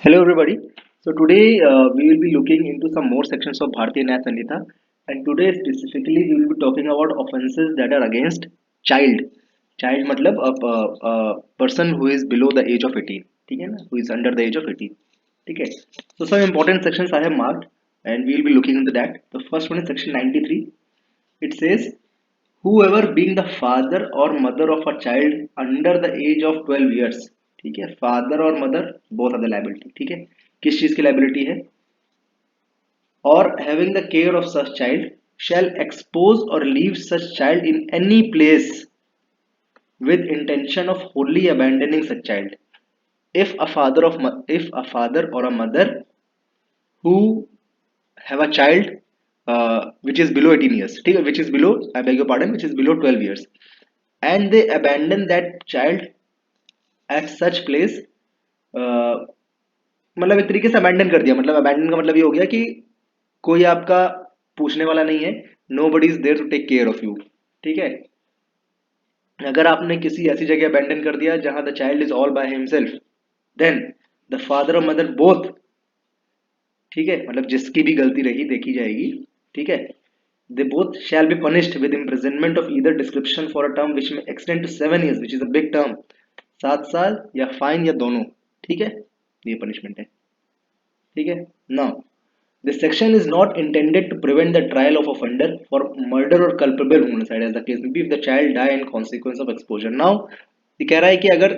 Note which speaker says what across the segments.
Speaker 1: Hello everybody. So today we will be looking into some more sections of Bharatiya Nya Sanhita, and today specifically we will be talking about offences that are against child. Child मतलब a person who is below the age of 18. ठीक है ना? Who is under the age of 18. ठीक है. So some important sections I have marked and we will be looking into that. The first one is section 93. It says whoever being the father or mother of a child under the age of 12 years, ठीक है, father और mother both are the liability, ठीक है, किस चीज की liability है, और having the care of such child shall expose or leave such child in any place with intention of wholly abandoning such child if a father of if a father or a mother who have a child which is below 18 years, ठीक है, which is below, I beg your pardon, which is below 12 years, and they abandon that child at such place, मतलब एक तरीके से abandon कर दिया, मतलब abandon का मतलब ये हो गया कि कोई आपका पूछने वाला नहीं है, nobody is there to take care of you, ठीक है। अगर आपने किसी ऐसी जगह अबैंडन कर दिया जहां the child is all by himself, then the father और मदर बोथ, ठीक है, मतलब जिसकी भी गलती रही देखी जाएगी, ठीक है, they both shall be punished with imprisonment of either description for a term which may extend to 7 years, which is a big term, 7 साल या फाइन या दोनों, ठीक है, ये पनिशमेंट है, ठीक है। Now this section is not intended to prevent the trial of offender for murder or culpable homicide as the case may be if the child die in consequence of exposure. Now ये कह रहा है कि अगर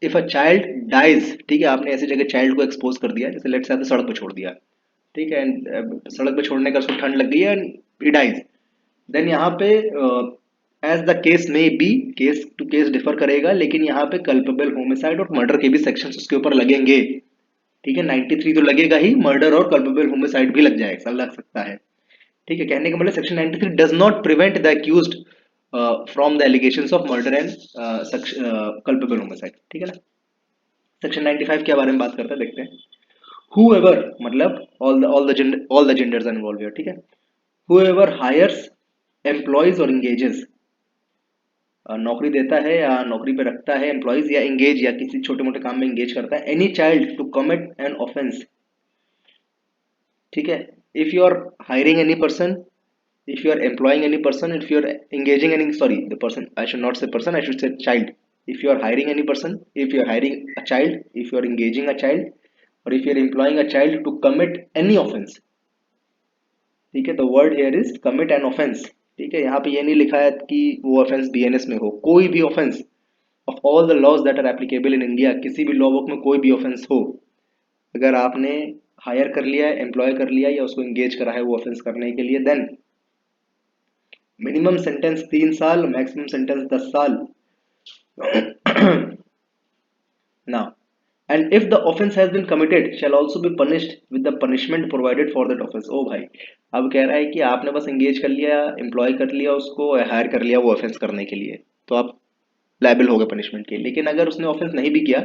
Speaker 1: if a child dies, ठीक है, आपने ऐसी जगह चाइल्ड को एक्सपोज कर दिया, जैसे लेट्स से आपने सड़क पर छोड़ दिया, ठीक है, सड़क पे छोड़ने का उसको ठंड लग गई है एंड ही डाइज, देन यहाँ पे एज द केस में be, case to case differ करेगा, लेकिन यहाँ पे कल्पेबल होमिसाइड और मर्डर के भी सेक्शंस उसके ऊपर लगेंगे, ठीक है। 93 तो लगेगा ही, मर्डर और कल्पेबल होमिसाइड भी लग जाएगा, लग सकता है, ठीक है। कहने का मतलब section 93 does not prevent the accused from the allegations of murder and culpable homicide, ठीक है ना। सेक्शन 95 के बारे में बात करते हैं, देखते हैं। whoever मतलब all the genders are involved here, ठीक है। whoever hires, employs और engages, नौकरी देता है या नौकरी पे रखता है एम्प्लॉयज, या एंगेज या किसी छोटे मोटे काम में एंगेज करता है any child to commit an offence, ठीक है। If you are hiring any person, if you are employing any person, if you are engaging any, sorry, the person, I should not say person, I should say child. If you are hiring any person, if you are hiring a child, if you are engaging a child, or if you are employing a child to commit any offense, ठीक है, the word here is commit an offense, ठीक है। यहाँ पे ये नहीं लिखा है कि वो ऑफेंस बीएनएस में हो, कोई भी offence of all the laws that are applicable in India, किसी भी लॉ बुक में कोई भी ऑफेंस हो, अगर आपने हायर कर लिया है, एम्प्लॉय कर लिया या उसको एंगेज करा है वो ऑफेंस करने के लिए, देन मिनिमम सेंटेंस 3 साल, मैक्सिमम सेंटेंस 10 साल। now and if the offense has been committed shall also be punished with the punishment provided for that offense। ओ भाई, अब कह रहा है कि आपने बस एंगेज कर लिया, एम्प्लॉय कर लिया, उसको हायर कर लिया वो ऑफेंस करने के लिए, तो आप लायबल हो गए पनिशमेंट के, लेकिन अगर उसने ऑफेंस नहीं भी किया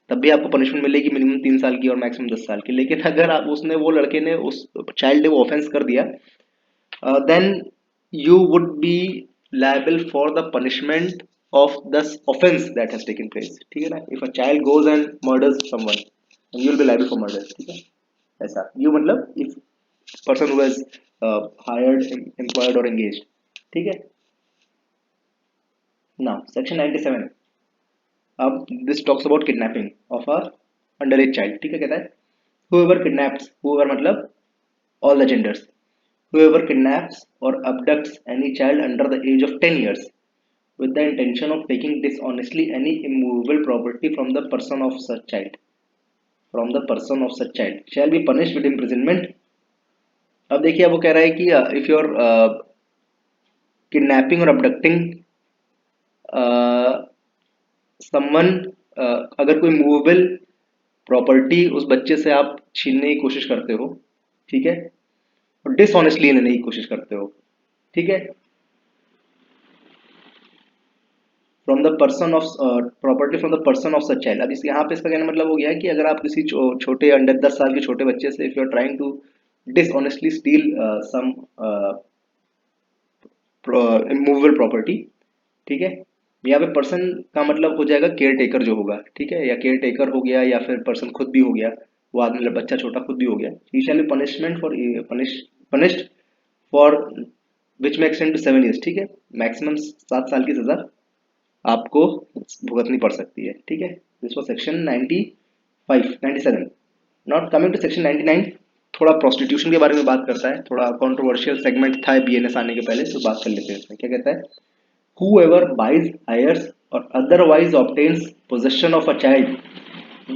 Speaker 1: तब भी आपको पनिशमेंट मिलेगी मिनिमम 3 साल की और मैक्सिमम 10 साल की। लेकिन अगर आप उसने वो लड़के ने उस चाइल्ड ने वो ऑफेंस कर दिया, then you would be liable for the punishment of this offense that has taken place, ठीक है ना। if a child goes and murders someone you will be liable for murder, ठीक है, ऐसा you मतलब if person who has hired, employed or engaged, ठीक है। now section 97, अब this talks about kidnapping of a underage child, ठीक है, कहता है whoever kidnaps, whoever मतलब all the genders, whoever kidnaps or abducts any child under the age of 10 years with the intention of taking dishonestly any immovable property from the person of such child, from the person of such child shall be punished with imprisonment। अब देखिए, अब वो कह रहा है कि if you are kidnapping और अबडक्टिंग someone, अगर कोई मूवेबल प्रॉपर्टी उस बच्चे से आप छीनने की कोशिश करते हो, ठीक है, और डिसऑनेस्टली लेने की कोशिश करते हो, ठीक है, from the person of property from the person of such child. अब इस यहाँ पे इसका कहने मतलब हो गया है कि अगर आप किसी छोटे अंडर 10 साल के छोटे बच्चे से if you are trying to dishonestly steal some movable property, ठीक है, यहाँ पे पर्सन का मतलब हो जाएगा केयर टेकर जो होगा, ठीक है, या केयर टेकर हो गया या फिर पर्सन खुद भी हो गया, वो आदमी बच्चा छोटा खुद भी हो गया, he shall be punishment for punished for which में एक्सटेंड टू 7 years, ठीक है, मैक्सिमम 7 साल की सजा आपको भुगतनी पड़ सकती है, ठीक है। This was section 97। Not coming to section 99, थोड़ा प्रोस्टिट्यूशन के बारे में बात करता है, थोड़ा कंट्रोवर्शियल सेगमेंट था बीएनएस आने के पहले, तो बात कर लेते हैं इसमें। क्या कहता है, whoever buys, hires or otherwise obtains possession of a child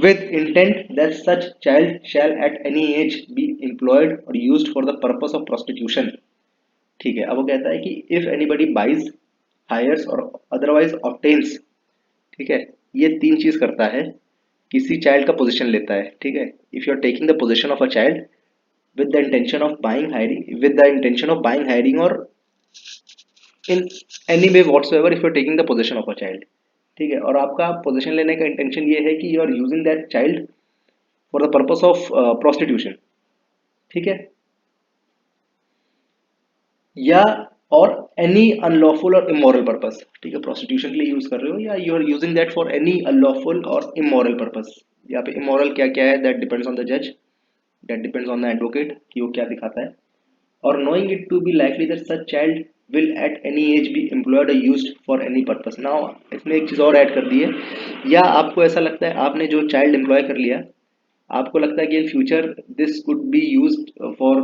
Speaker 1: with intent that such child shall at any age be employed or used for the purpose of prostitution, ठीक है। अब वो कहता है कि if anybody buys, hires और otherwise obtains, ठीक है, ये तीन चीज करता है, किसी चाइल्ड का पोजीशन लेता है, ठीक है। If you are taking the position of a child with the intention of buying, hiring, with the intention of buying, hiring or in any way whatsoever, if you are taking the possession of a child, ठीक है। और आपका position लेने का intention ये है कि you are using that child for the purpose of prostitution, ठीक है, या और एनी अनलॉफुल और इमोरल पर्पस, ठीक है, प्रोस्टिट्यूशन के लिए यूज कर रहे हो या you are using that for any unlawful और इमोरल पर्पस। यहाँ पे इमोरल क्या क्या है, दैट डिपेंड्स ऑन द जज, that depends on the advocate कि वो क्या दिखाता है। और knowing it to be likely that such child will at any age be employed or used for any purpose। now इसमें एक चीज़ और ऐड कर दी है, या आपको ऐसा लगता है आपने जो चाइल्ड एम्प्लॉय कर लिया, आपको लगता है कि in future this could be used for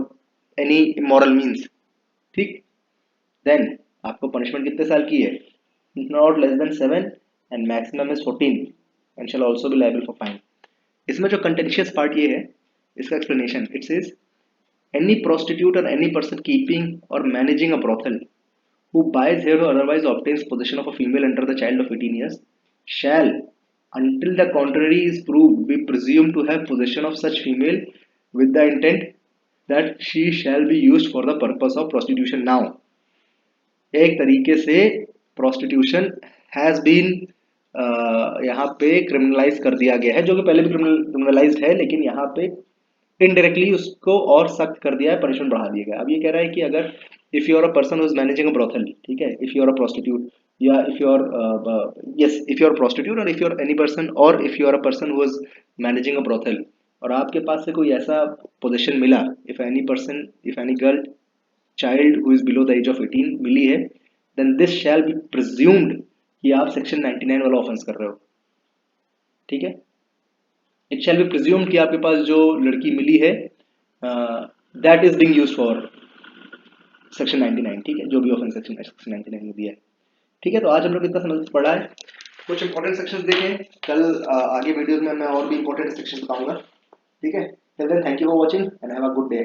Speaker 1: any immoral means, ठीक, देन आपको पनिशमेंट कितने साल की है, not less than 7 and maximum is 14 and shall also be liable for fine. इसमें जो कंटेंशियस पार्ट ये है, इसका explanation, it says any prostitute or any person keeping or managing a brothel who buys here or otherwise obtains possession of a female under the child of 18 years shall, until the contrary is proved, be presumed to have possession of such female with the intent that she shall be used for the purpose of prostitution। now एक तरीके से prostitution has been यहाँ पे criminalize कर दिया गया है, जो कि पहले भी क्रिमिनलाइज्ड है, लेकिन यहाँ पे इनडायरेक्टली उसको और सख्त कर दिया है, पनिशमेंट बढ़ा दिया गया। अब ये कह रहा है कि अगर if you are a person who is managing a brothel, ठीक है, if you are a prostitute या if you are yes if you are prostitute और if you are any person और if you are a person who is managing a brothel, और आपके पास से कोई ऐसा पोजीशन मिला, if any person, if any girl child who is below the age of 18 मिली है, then this shall be presumed कि आप सेक्शन 99 वाला ऑफेंस कर रहे हो, ठीक है। इट शैल बी प्रिज्यूम्ड कि आपके पास जो लड़की मिली है that is being used for section 99, ठीक है, जो भी ऑफेंस सेक्शन 99 में दिया है, ठीक है। तो आज हम लोग इतना समझ पढ़ा है, कुछ इंपॉर्टेंट सेक्शंस देखें, कल आगे वीडियोस में मैं और भी इंपॉर्टेंट सेक्शन बताऊंगा, ठीक है। Till then thank you for watching and have a good day.